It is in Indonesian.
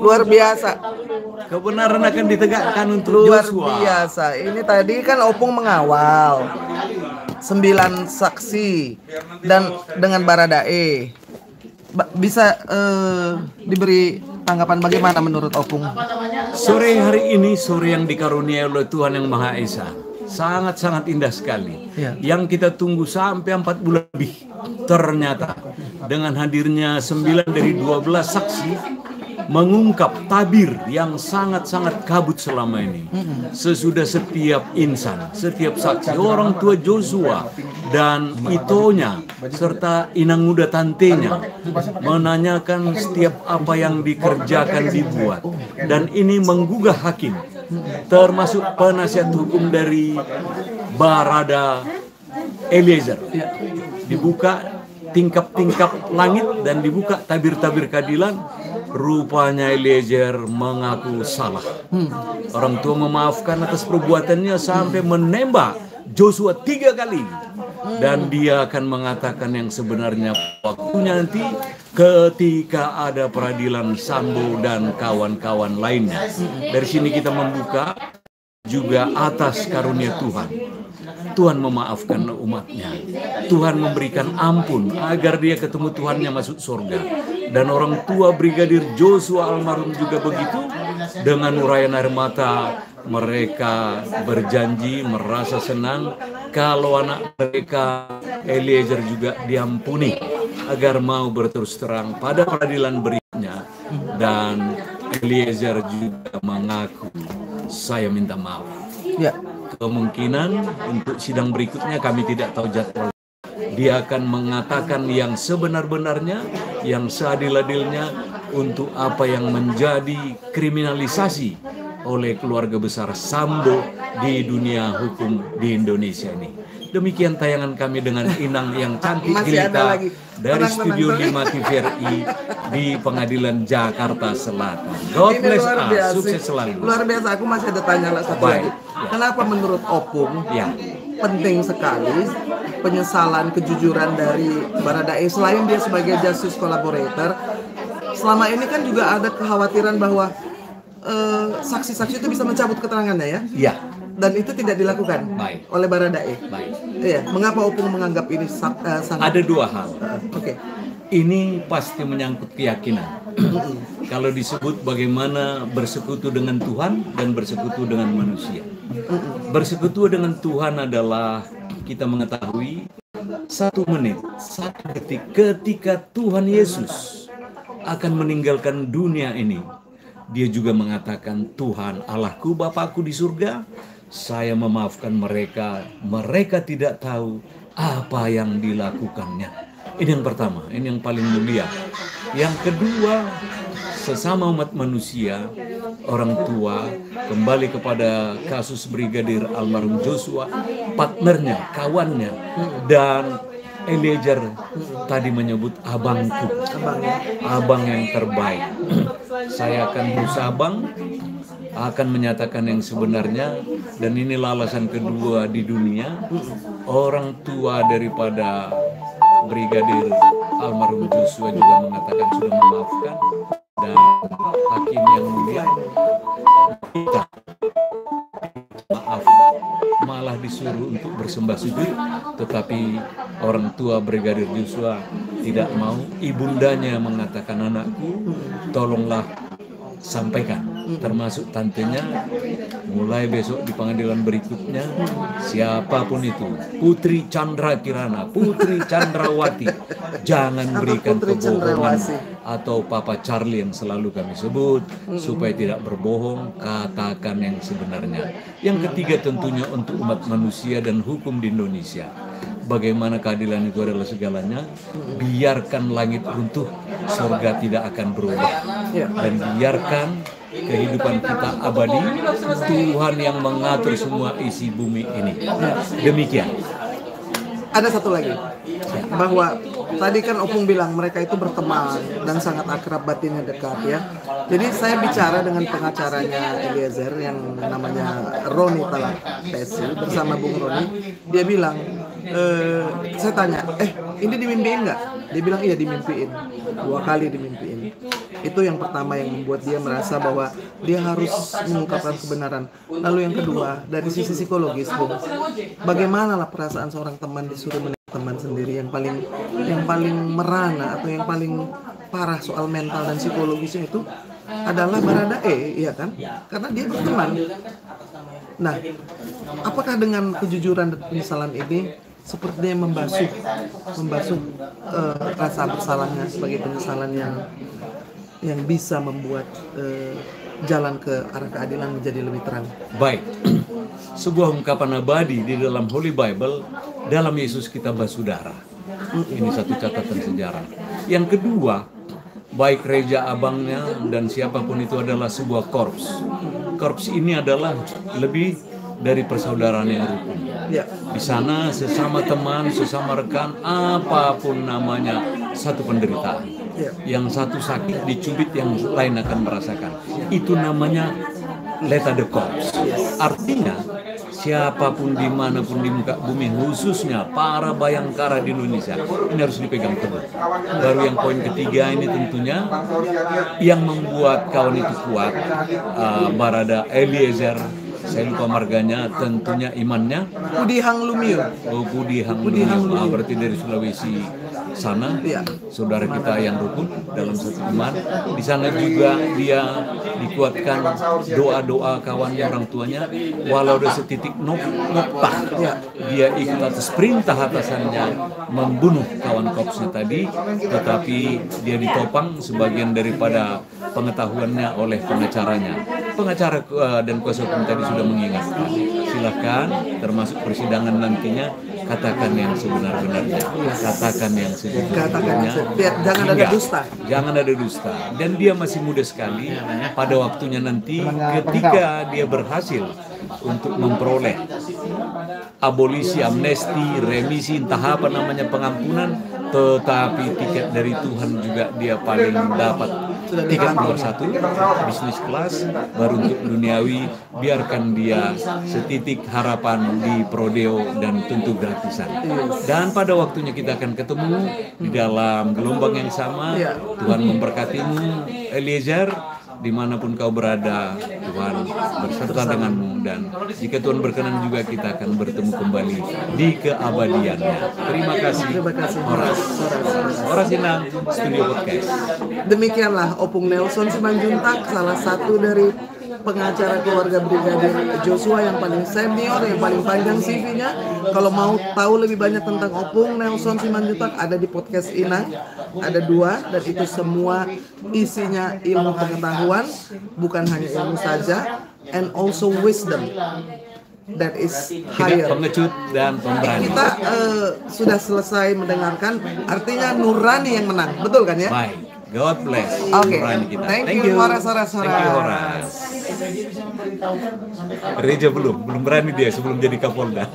Luar biasa. Kebenaran akan ditegakkan untuk Luar Joshua. biasa. Ini tadi kan Opung mengawal 9 saksi dan dengan Baradae. Bisa diberi tanggapan bagaimana menurut Opung? Sore hari ini sore yang dikaruniai oleh Tuhan Yang Maha Esa. Sangat-sangat indah sekali. Ya. Yang kita tunggu sampai 4 bulan lebih. Ternyata dengan hadirnya 9 dari 12 saksi mengungkap tabir yang sangat-sangat kabut selama ini. Sesudah setiap insan, setiap saksi, orang tua Joshua dan itonya serta inang muda tantenya menanyakan setiap apa yang dikerjakan dibuat, dan ini menggugah hakim termasuk penasihat hukum dari Barada Eliezer. Dibuka tingkap-tingkap langit dan dibuka tabir-tabir keadilan. Rupanya Eliezer mengaku salah. Orang tua memaafkan atas perbuatannya sampai menembak Joshua 3 kali. Dan dia akan mengatakan yang sebenarnya waktunya nanti ketika ada peradilan Sambo dan kawan-kawan lainnya. Dari sini kita membuka juga atas karunia Tuhan. Tuhan memaafkan umatnya. Tuhan memberikan ampun agar dia ketemu Tuhannya masuk surga. Dan orang tua Brigadir Joshua almarhum juga begitu. Dengan urayan air mata mereka berjanji merasa senang kalau anak mereka Eliezer juga diampuni agar mau berterus terang pada peradilan berikutnya. Dan Eliezer juga mengaku, saya minta maaf. Ya. Kemungkinan untuk sidang berikutnya kami tidak tahu jadwal. Dia akan mengatakan yang sebenar-benarnya, yang seadil-adilnya untuk apa yang menjadi kriminalisasi oleh keluarga besar Sambo di dunia hukum di Indonesia ini. Demikian tayangan kami dengan Inang yang cantik jelita dari Studio 5 TVRI di Pengadilan Jakarta Selatan. God bless us, sukses selalu. Luar biasa, aku masih ada tanya satu lagi. Kenapa menurut Opung penting sekali penyesalan kejujuran dari Baradae selain dia sebagai justice collaborator? Selama ini kan juga ada kekhawatiran bahwa saksi-saksi itu bisa mencabut keterangannya ya? Iya. Dan itu tidak dilakukan oleh Baradae. Iya. Mengapa Opung menganggap ini sangat? Ada 2 hal. Oke. Ini pasti menyangkut keyakinan. Kalau disebut bagaimana bersekutu dengan Tuhan dan bersekutu dengan manusia. Bersekutu dengan Tuhan adalah kita mengetahui 1 menit, 1 detik ketika Tuhan Yesus akan meninggalkan dunia ini. Dia juga mengatakan, Tuhan Allahku, Bapakku di surga, saya memaafkan mereka, mereka tidak tahu apa yang dilakukannya. Ini yang pertama, ini yang paling mulia. Yang kedua, sesama umat manusia, orang tua, kembali kepada kasus Brigadir almarhum Joshua, partnernya, kawannya, dan Eliezer tadi menyebut abangku, abang yang terbaik. Saya akan berusaha abang, akan menyatakan yang sebenarnya, dan inilah alasan kedua di dunia. Orang tua daripada Brigadir almarhum Joshua juga mengatakan sudah memaafkan, dan hakim yang mulia kita maaf, malah disuruh untuk bersembah sujud, tetapi orang tua Brigadir Joshua tidak mau. Ibundanya mengatakan, anakku, tolonglah sampaikan, termasuk tantenya, mulai besok di pengadilan berikutnya, siapapun itu, Putri Chandra Kirana, Putri Chandrawati, jangan berikan kebohongan, atau Papa Charlie yang selalu kami sebut, supaya tidak berbohong, katakan yang sebenarnya. Yang ketiga tentunya untuk umat manusia dan hukum di Indonesia. Bagaimana keadilan itu adalah segalanya. Biarkan langit runtuh, surga tidak akan berubah. Dan biarkan kehidupan kita abadi, Tuhan yang mengatur semua isi bumi ini. Demikian. Ada satu lagi, bahwa tadi kan Opung bilang mereka itu berteman dan sangat akrab, batinnya dekat ya. Jadi saya bicara dengan pengacaranya Eliezer yang namanya Roni Talatesi bersama Bung Roni. Dia bilang, saya tanya, ini dimimpiin nggak? Dia bilang iya dimimpiin, 2 kali dimimpiin. Itu yang pertama yang membuat dia merasa bahwa dia harus mengungkapkan kebenaran. Lalu yang kedua, dari sisi psikologis, Bung, bagaimana lah perasaan seorang teman disuruh menengok teman sendiri yang paling merana atau yang paling parah soal mental dan psikologisnya itu adalah Baradae, iya kan? Karena dia berteman. Nah, apakah dengan kejujuran dan penyesalan ini sepertinya membasuh rasa bersalahnya sebagai penyesalan yang bisa membuat jalan ke arah keadilan menjadi lebih terang? Baik, sebuah ungkapan abadi di dalam Holy Bible, dalam Yesus kita basudara. Ini satu catatan sejarah. Yang kedua, baik Reja Abangnya dan siapapun itu adalah sebuah korps. Korps ini adalah lebih dari persaudaraan yang rukun. Ya. Di sana sesama teman, sesama rekan, apapun namanya, satu penderitaan. Ya. Yang satu sakit dicubit, yang lain akan merasakan. Itu namanya Leta de Corps. Artinya siapapun dimanapun di muka bumi, khususnya para bayangkara di Indonesia, ini harus dipegang teguh. Baru yang poin ketiga ini tentunya yang membuat kawan itu kuat, Barada Eliezer, saya lupa marganya, tentunya imannya. Budi Hang Lumiu. Oh, Budi Hang Lumiu. Berarti dari Sulawesi sana, ya. Saudara kita yang rukun dalam satu iman. Di sana juga dia dikuatkan doa-doa kawannya, orang tuanya, walau ada setitik noktah, ya. Dia ikut atas perintah atasannya membunuh kawan korpsnya tadi, tetapi dia ditopang sebagian daripada pengetahuannya oleh pengacaranya. Pengacara dan kuasa hukum tadi sudah mengingatkan, silakan termasuk persidangan nantinya, katakan yang sebenar-benarnya, katakan yang sejujurnya, jangan ada dusta. Jangan ada dusta. Dan dia masih muda sekali. Pada waktunya nanti, ketika dia berhasil untuk memperoleh abolisi, amnesti, remisi, entah apa namanya, pengampunan, tetapi tiket dari Tuhan juga dia paling dapat. Tiket nomor 1, bisnis kelas, baru untuk duniawi, biarkan dia setitik harapan di prodeo dan tentu gratisan. Dan pada waktunya kita akan ketemu di dalam gelombang yang sama. Tuhan memberkatimu, Eliezer, dimanapun kau berada, Tuhan berserta denganmu, dan jika Tuhan berkenan juga kita akan bertemu kembali di keabadiannya. Terima kasih. Horas Inang, Studio Podcast. Demikianlah Opung Nelson Simanjuntak, salah satu dari pengacara keluarga Brigadir Joshua yang paling senior, yang paling panjang CV-nya. Kalau mau tahu lebih banyak tentang Opung Nelson Simanjuntak, ada di podcast Inang. Ada 2, dan itu semua isinya ilmu pengetahuan, bukan hanya ilmu saja, and also wisdom that is higher. Tidak pengecut dan pemberani. Kita sudah selesai mendengarkan, artinya nurani yang menang, betul kan ya? Baik, God bless. Oke, Kita. thank you. Horas. Thank you, Horas. Reja belum berani dia sebelum jadi Kapolda.